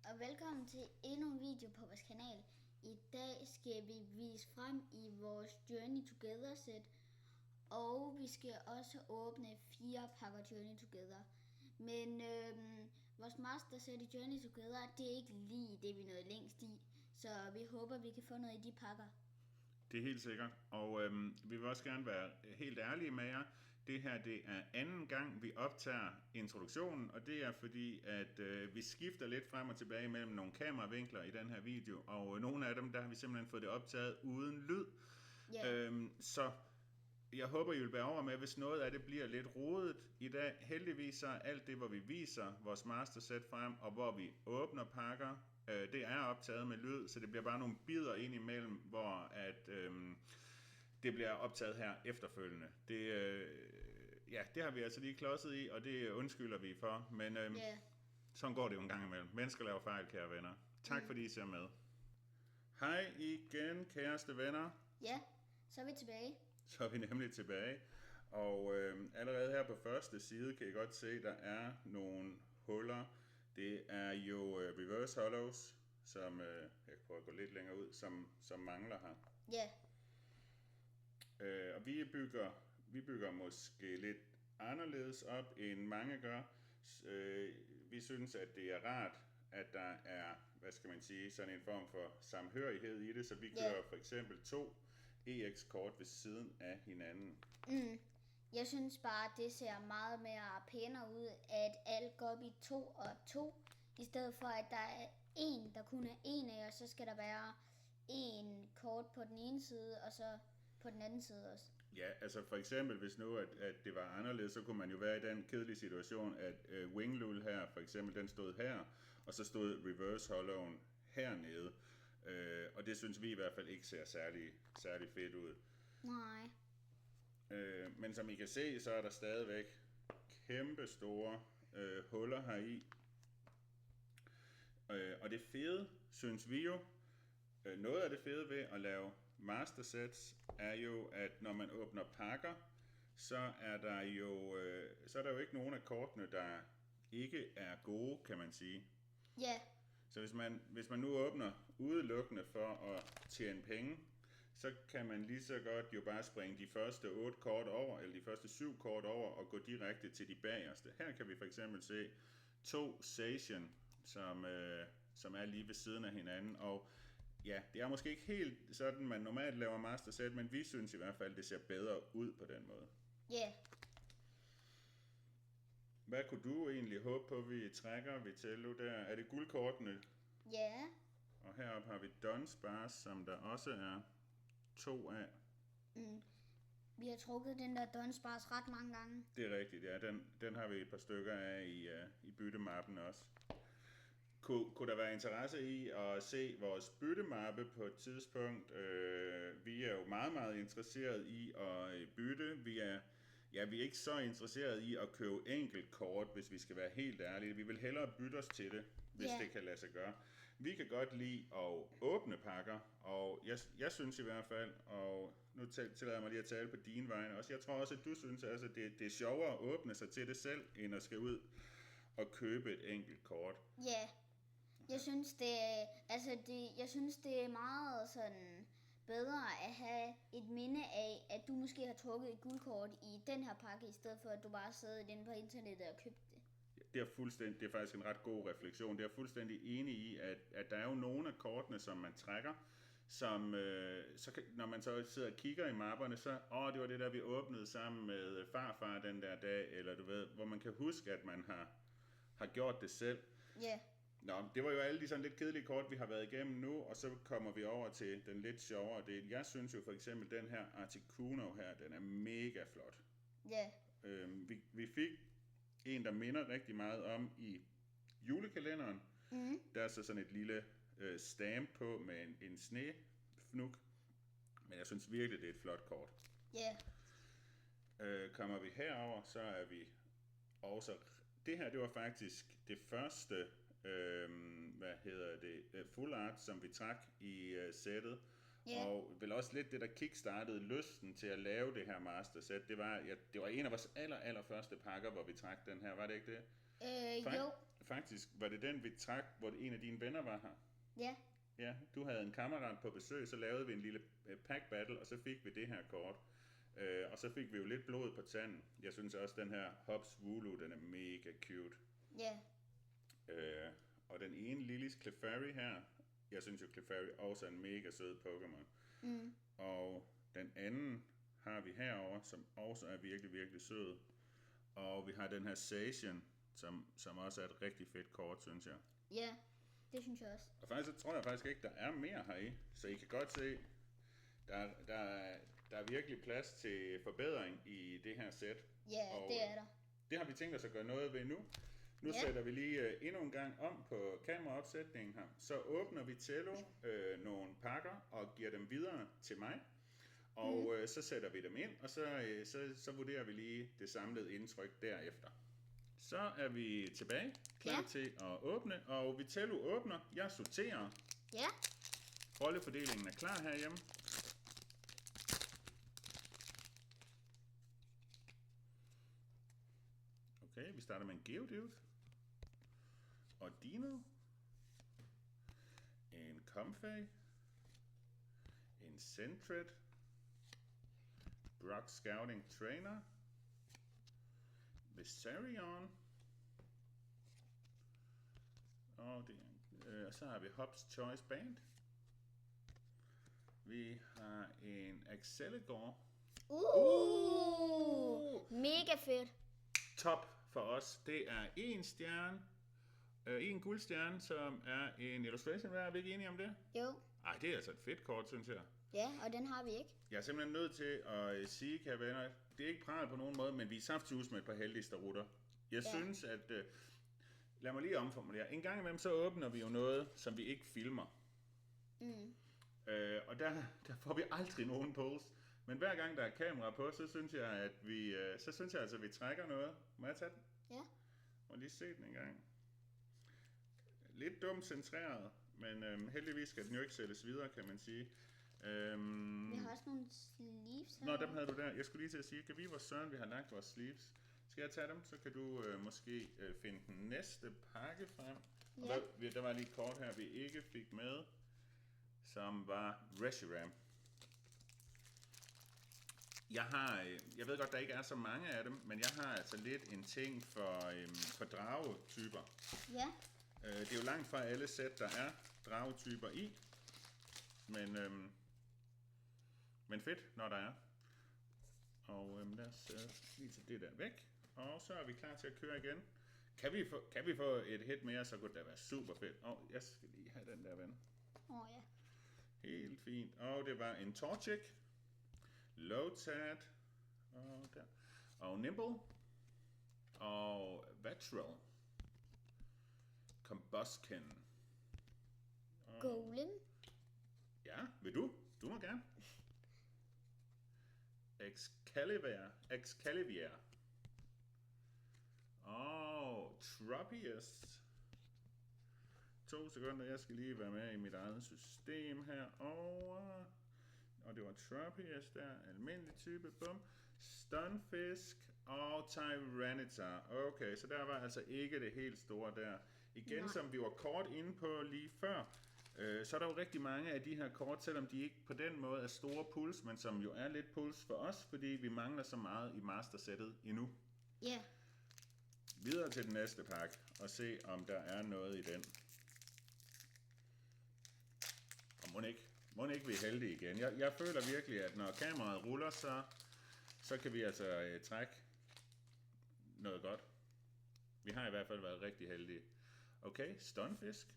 og velkommen til endnu en video på vores kanal. I dag skal vi vise frem i vores Journey Together sæt, og vi skal også åbne 4 pakker Journey Together. Men vores master sæt i Journey Together, det er ikke lige det, vi nåede længst i, så vi håber, vi kan få noget i de pakker. Det er helt sikkert, og vi vil også gerne være helt ærlige med jer. Det her det er anden gang, vi optager introduktionen, og det er fordi, at vi skifter lidt frem og tilbage mellem nogle kameravinkler i den her video, og nogle af dem, der har vi simpelthen fået det optaget uden lyd. Yeah. Så jeg håber, I vil bære over med, hvis noget af det bliver lidt rodet i dag. Heldigvis så er alt det, hvor vi viser vores mastersæt frem, og hvor vi åbner pakker, det er optaget med lyd, så det bliver bare nogle bidder ind imellem, hvor at, det bliver optaget her efterfølgende. Det har vi altså lige klodset i, og det undskylder vi for, men sådan går det jo en gang imellem. Mennesker laver fejl, kære venner. Tak fordi I ser med. Hej igen, kæreste venner. Ja, så er vi tilbage. Så er vi nemlig tilbage, og allerede her på første side kan I godt se, der er nogle huller. Det er jo reverse hollows, som jeg kan prøve at gå lidt længere ud, som mangler her. Ja. Og vi bygger måske lidt anderledes op, end mange gør. Vi synes, at det er rart, at der er, hvad skal man sige, sådan en form for samhørighed i det, så vi kører for eksempel 2 EX-kort ved siden af hinanden. Jeg synes bare, det ser meget mere pænere ud, at alt går op i 2 og 2, i stedet for at der er en, der kun er en af, og så skal der være en kort på den ene side, og så på den anden side også. Ja, altså for eksempel, hvis nu at det var anderledes, så kunne man jo være i den kedelige situation, at Winglul her, for eksempel, den stod her, og så stod Reverse Hollowen hernede. Og det synes vi i hvert fald ikke ser særlig fedt ud. Nej. Men som I kan se, så er der stadigvæk kæmpe store huller heri. Og det fede, synes vi jo, noget af det fede ved at lave mastersets, er jo, at når man åbner pakker, så er der jo ikke nogen af kortene, der ikke er gode, kan man sige. Ja. Så hvis man nu åbner udelukkende for at tjene penge, så kan man lige så godt jo bare springe de første 8 kort over, eller de første 7 kort over, og gå direkte til de bagerste. Her kan vi for eksempel se 2 Zacian, som er lige ved siden af hinanden, og ja, det er måske ikke helt sådan, man normalt laver masterset, men vi synes i hvert fald, det ser bedre ud på den måde. Ja. Hvad kunne du egentlig håbe på, vi trækker, Vitello der? Er det guldkortene? Ja. Og heroppe har vi Dunsparce, som der også er 2 af. Vi har trukket den der Dunsparce ret mange gange. Det er rigtigt, ja. Den har vi et par stykker af i byttemappen også. Kunne der være interesse i at se vores byttemappe på et tidspunkt? Vi er jo meget, meget interesseret i at bytte. Vi er ikke så interesseret i at købe enkeltkort, hvis vi skal være helt ærlige. Vi vil hellere bytte os til det, hvis det kan lade sig gøre. Vi kan godt lide at åbne pakker, og jeg synes i hvert fald, og nu tillader jeg mig lige at tale på dine vegne også, jeg tror også, at du synes, at det er sjovere at åbne sig til det selv, end at skal ud og købe et enkelt kort. Ja. Jeg synes, det er meget sådan bedre at have et minde af, at du måske har trukket et guldkort i den her pakke, i stedet for at du bare sidder inde på internettet og købte det. Det er faktisk en ret god refleksion. Det er jeg fuldstændig enig i, at der er jo nogle af kortene, som man trækker, som når man så sidder og kigger i mapperne, så det var det der, vi åbnede sammen med farfar den der dag, eller du ved, hvor man kan huske, at man har gjort det selv. Ja. Nå, det var jo alle de sådan lidt kedelige kort, vi har været igennem nu, og så kommer vi over til den lidt sjovere del. Jeg synes jo for eksempel, den her Articuno her, den er mega flot. Ja. Vi fik en, der minder rigtig meget om i julekalenderen. Der er så sådan et lille stamp på med en snefnuk. Men jeg synes virkelig, det er et flot kort. Ja. Kommer vi herover, så er vi også... Det her, det var faktisk det første... full art, som vi trak i sættet. Og vel også lidt det, der kickstartede lysten til at lave det her mastersæt. Det var en af vores aller første pakker, hvor vi trak den her, var det ikke det? Jo. faktisk var det den, vi trak, hvor en af dine venner var her. Ja. Ja, du havde en kammerat på besøg, så lavede vi en lille pack battle, og så fik vi det her kort. Og så fik vi jo lidt blod på tanden. Jeg synes også, den her Hops Wooloo, den er mega cute. Ja. Og den ene Lillys Clefairy her, jeg synes jo Clefairy også er en mega sød Pokémon. Og den anden har vi herover, som også er virkelig, virkelig sød. Og vi har den her Zacian, som også er et rigtig fedt kort, synes jeg. Ja, det synes jeg også. Og faktisk så tror jeg faktisk ikke, der er mere heri. Så I kan godt se, der er virkelig plads til forbedring i det her sæt. Ja, og det er der. Det har vi tænkt os at gøre noget ved nu. Nu sætter vi lige endnu en gang om på kameraopsætningen her. Så åbner vi Tello nogle pakker og giver dem videre til mig. Og så sætter vi dem ind, og så vurderer vi lige det samlede indtryk derefter. Så er vi tilbage, klar til at åbne, og Vitello åbner. Jeg sorterer. Ja. Rollefordelingen er klar herhjemme. Okay, vi starter med en Geodude. Og Dino. En Comfey. En Sentret. Brock Scouting Trainer. Viserion. Og så har vi Hops Choice Band. Vi har en Excalibur. Mega fedt. Top for os. Det er en stjerne. En guldstjerne, som er en illustration rare. Er vi ikke enige om det? Jo. Ej, det er altså et fedt kort, synes jeg. Ja, og den har vi ikke. Jeg er simpelthen nødt til at sige, kære venner, det er ikke pral på nogen måde, men vi er saftsus med et par heldige starutter. Jeg synes, at... lad mig lige omformulere. En gang imellem, så åbner vi jo noget, som vi ikke filmer. Og der får vi aldrig nogen pulse. Men hver gang der er kamera på, så synes jeg, at vi trækker noget. Må jeg tage den? Ja. Må lige se den en gang. Lidt dumt centreret, men heldigvis skal den jo ikke sættes videre, kan man sige. Vi har også nogle sleeves her. Nå, dem havde du der. Jeg skulle lige til at sige, kan vi hvor søren vi har lagt vores sleeves? Skal jeg tage dem, så kan du måske finde den næste pakke frem. Ja. Og der var lige et kort her, vi ikke fik med, som var Reshiram. Jeg ved godt, der ikke er så mange af dem, men jeg har altså lidt en ting for dragetyper. Ja. Det er jo langt fra alle sæt, der er dragetyper i, men fedt, når der er. Og lad os lige tage det der væk, og så er vi klar til at køre igen. Kan vi få et hit mere, så kunne det da være super fedt. Jeg skal lige have den der ven. Ja. Helt fint. Og det var en Torchic, Lotad, og Nimble, og Vatral, Combusken. Golem. Ja, vil du? Du må gerne. Excalibur. Og Tropius. 2 sekunder, jeg skal lige være med i mit eget system her. Og det var Tropius der, almindelig type, bum. Stunfisk og Tyranitar. Okay, så der var altså ikke det helt store der. Igen, nej. Som vi var kort inde på lige før, så er der jo rigtig mange af de her kort, selvom de ikke på den måde er store puls, men som jo er lidt puls for os, fordi vi mangler så meget i mastersættet endnu. Ja. Yeah. Videre til den næste pakke, og se om der er noget i den. Og må ikke vi er heldige igen. Jeg føler virkelig, at når kameraet ruller, så kan vi altså trække noget godt. Vi har i hvert fald været rigtig heldige. Okay, Stunfisk.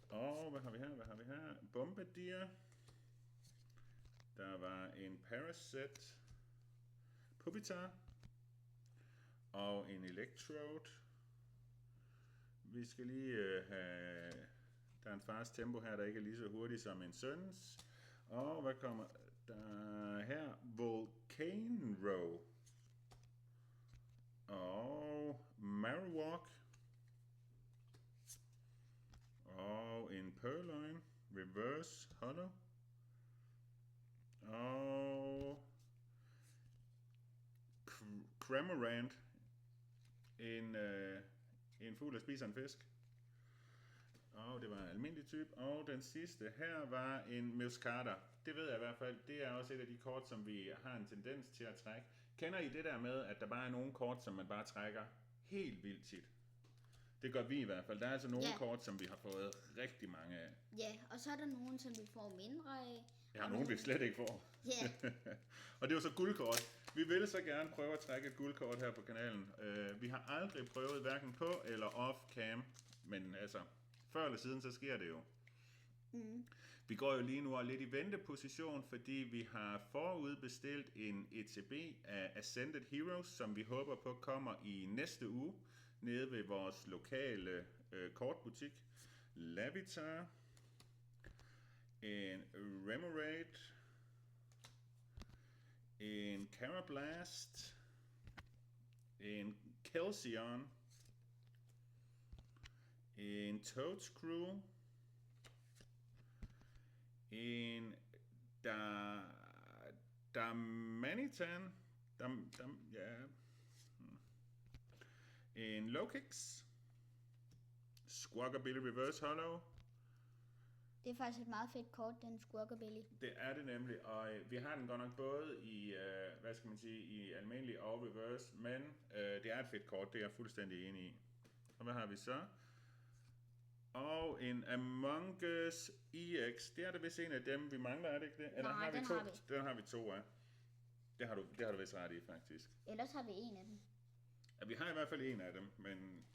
Og hvad har vi her? Bombardier. Der var en Parasite. Pupitar. Og en Electrode. Vi skal lige have... Der er en fast tempo her, der ikke er lige så hurtig som en søns. Og hvad kommer der her? Volcano. Og Marowak. Og en Purloin. Reverse Hollow. Og Cramorant. en fugl, der spiser en fisk. Og det var en almindelig type. Og den sidste her var en muscata. Det ved jeg i hvert fald. Det er også et af de kort, som vi har en tendens til at trække. Kender I det der med, at der bare er nogle kort, som man bare trækker helt vildt tit? Det gør vi i hvert fald. Der er altså nogle kort, som vi har fået rigtig mange af. Ja, og så er der nogle, som vi får mindre af. Ja, nogle vi slet ikke får. Ja. Og det er jo så guldkort. Vi vil så gerne prøve at trække et guldkort her på kanalen. Vi har aldrig prøvet hverken på eller off cam. Men altså, før eller siden, så sker det jo. Vi går jo lige nu lidt i venteposition, fordi vi har forudbestilt en ETB af Ascended Heroes, som vi håber på kommer i næste uge, nede ved vores lokale kortbutik. Lavitar, en Remoraid, en Carablast, en Kelsion, en Toadscrew, en Damanitan, en Lokix, Squawkabilly Reverse Hollow. Det er faktisk et meget fedt kort, den Squawkabilly. Det er det nemlig, og vi har den godt nok både i, hvad skal man sige, i almindelig og reverse, men det er et fedt kort, det er jeg fuldstændig enig i. Og hvad har vi så? Og en Among Us EX. Det er da vist en af dem, vi mangler, er det ikke det? Eller Nej, har vi den to? har vi. Den har vi to af. Det har du vist ret i, faktisk. Ellers har vi en af dem. Ja, vi har i hvert fald en af dem, men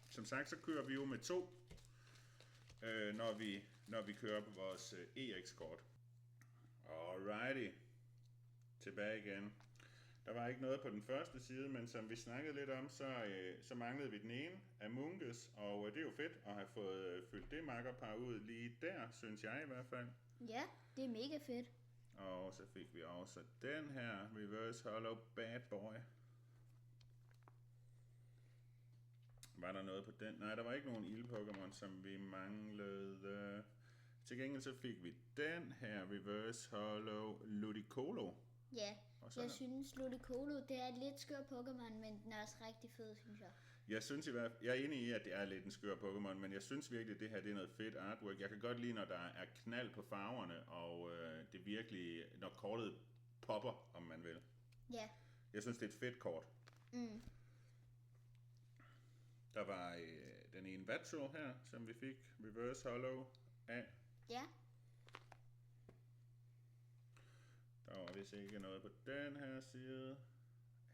som sagt, så kører vi jo med to, når vi kører på vores EX-kort. Alrighty. Tilbage igen. Der var ikke noget på den første side, men som vi snakkede lidt om, så manglede vi den ene, Among Us, og det er jo fedt at have fået fyldt det makkerpar ud lige der, synes jeg i hvert fald. Ja, det er mega fedt. Og så fik vi også den her Reverse Hollow Bad Boy. Var der noget på den? Nej, der var ikke nogen ild-Pokémon, som vi manglede. Til gengæld så fik vi den her Reverse Hollow Ludicolo. Ja, jeg synes Ludicolo, det er et lidt skør Pokémon, men den er også rigtig fed, synes jeg. Jeg er enig i, at det er lidt en skør Pokémon, men jeg synes virkelig, at det her det er noget fedt artwork. Jeg kan godt lide, når der er knald på farverne, og det virkelig, når kortet popper, om man vil. Ja. Jeg synes, det er et fedt kort. Der var den ene Vatro her, som vi fik Reverse Hollow af. Ja. Der var vist ikke noget på den her side.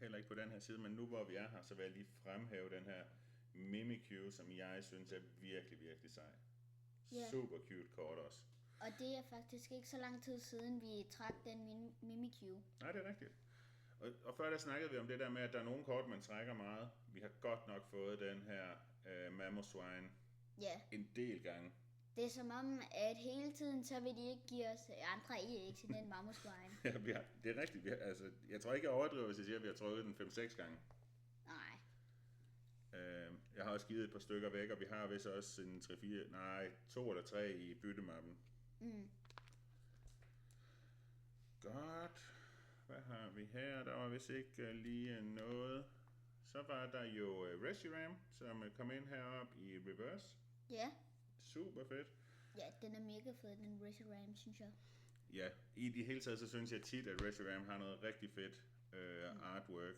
Heller ikke på den her side, men nu hvor vi er her, så vil jeg lige fremhæve den her Mimikyu, som jeg synes er virkelig, virkelig sej. Yeah. Super cute kort også. Og det er faktisk ikke så lang tid siden, vi trak den Mimikyu. Nej, det er rigtigt. Og før der snakkede vi om det der med, at der er nogle kort, man trækker meget. Vi har godt nok fået den her Mamoswine en del gange. Det er som om, at hele tiden, så vil de ikke give os andre EX i den Mamoswine. Ja, det er rigtigt. Jeg tror ikke, jeg overdriver, hvis jeg siger, at vi har trykket den 5-6 gange. Nej. Jeg har også givet et par stykker væk, og vi har vist også en 2 eller 3 i byttemappen. Godt. Hvad har vi her? Der var vist ikke lige noget. Så var der jo Reshiram, som kom ind herop i reverse. Ja. Super fedt. Ja, den er mega fed, den Reshiram, synes jeg. Ja, i det hele taget, så synes jeg tit, at Reshiram har noget rigtig fedt artwork.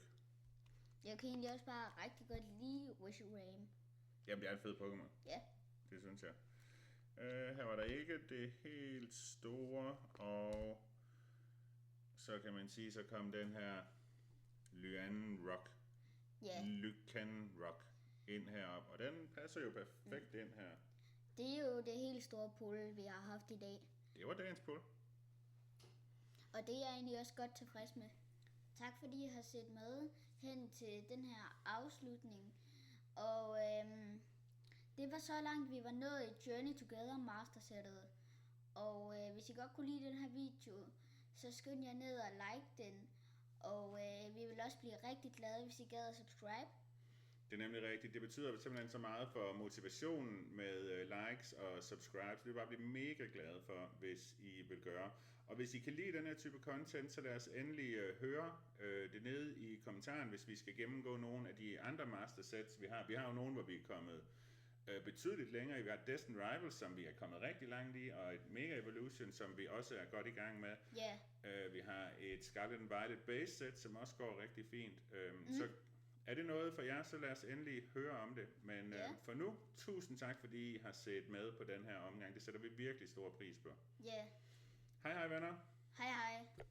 Jeg kan egentlig også bare rigtig godt lide Reshiram. Jamen, det er en fed Pokémon. Ja. Det synes jeg. Her var der ikke det helt store, og så kan man sige, så kom den her Lyan Rock. Ja. Lycan Rock ind herop, og den passer jo perfekt ind her. Det er jo det helt store pull, vi har haft i dag. Det var dagens pull. Og det er jeg egentlig også godt tilfreds med. Tak fordi I har set med hen til den her afslutning. Og det var så langt, vi var nået i Journey Together Master-sættet. Og hvis I godt kunne lide den her video, så skynd jer ned og like den. Og vi vil også blive rigtig glade, hvis I gad at subscribe. Det er nemlig rigtigt. Det betyder simpelthen så meget for motivationen med likes og subscribes. Det vil bare blive mega glade for, hvis I vil gøre. Og hvis I kan lide den her type content, så lad os endelig høre det nede i kommentaren, hvis vi skal gennemgå nogle af de andre mastersets, vi har. Vi har jo nogle, hvor vi er kommet betydeligt længere. Vi har Destined Rivals, som vi er kommet rigtig langt i, og et Mega Evolution, som vi også er godt i gang med. Vi har et Scarlet Invited Base set, som også går rigtig fint. Så er det noget for jer, så lad os endelig høre om det. Men for nu, tusind tak, fordi I har set med på den her omgang. Det sætter vi virkelig stor pris på. Hej hej venner. Hej hej.